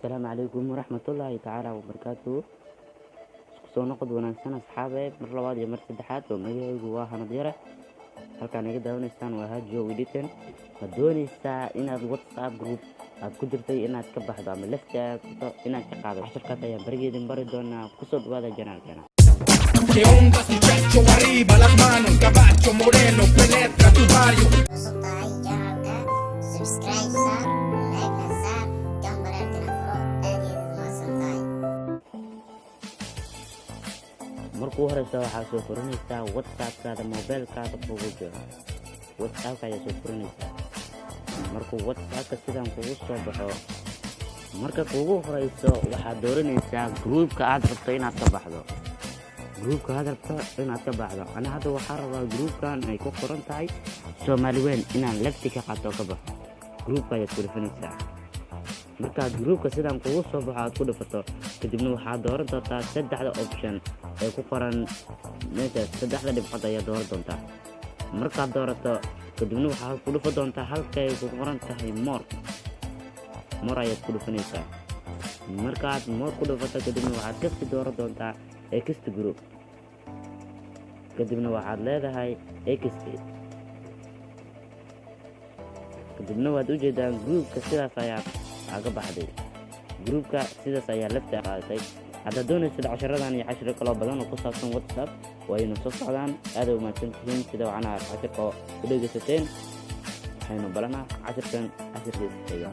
السلام عليكم ورحمة الله تعالى وبركاته. soo noqod wanaagsan asxaabeed mar labaad iyo mar saddexaad oo magacaygu waa Hanadiyare. halkaan iga daawaneysaan waa Hajo Edition. ma doonaysaa inaad WhatsApp group aad ku jirtay inaad ka baxdo ama lafta inaad ka qaado casharkaas ayaan barigeedin bari doonaa. kusoo dhawaada janaalkeena. ¿Qué onda muchacho? Arriba las manos, caballo moreno, penetra tu barrio. markuu horeysa waxaa soo furanaysaa WhatsApp-kaada mobilkaada kugu jiro. WhatsApp-ka ayaa soo furanaysaa. markuu WhatsApp-ka sidan kugu soo baxo, marka kugu horeyso waxaad dooranaysaa group-ka aad rabto inaad ka baxdo. group-ka aad rabto inaad ka baxdo. ana hadda waxaan rabaa group-kan ay ku qoran tahay Soomaaliweyn inaan lafti ka qaato ka baxo. group-ka ayaad ku dhufanaysaa. markaad group-ka sidan kugu soo baxo aad ku dhufato, kadibna waxaad dooran doontaa saddexda option ee ku qoran meeshaas. saddexda dhibcood ayaad dooran doontaa. markaad doorato kadibna waxaad ku dhufan doontaa halkay ku qoran tahay more ayaad ku dhufanaysaa. markaad more ku dhufato kadibna waxaad kasii dooran doontaa extra group. kadibna waxaad leedahay extra. kadibna waad u jeedaan group-ka sidaas ayaa aga baxday. group-ka sidaas ayaa lafta qaadatay. haddaad doonaysid casharadan iyo cashiro kaloo badan oo ku saabsan WhatsApp waynu soo socdaan. aad u mahadsantihiin sida wacanaha cashirka u dhegeysateen. waxaynu balanaa cashirkan cashirkiisa xiga.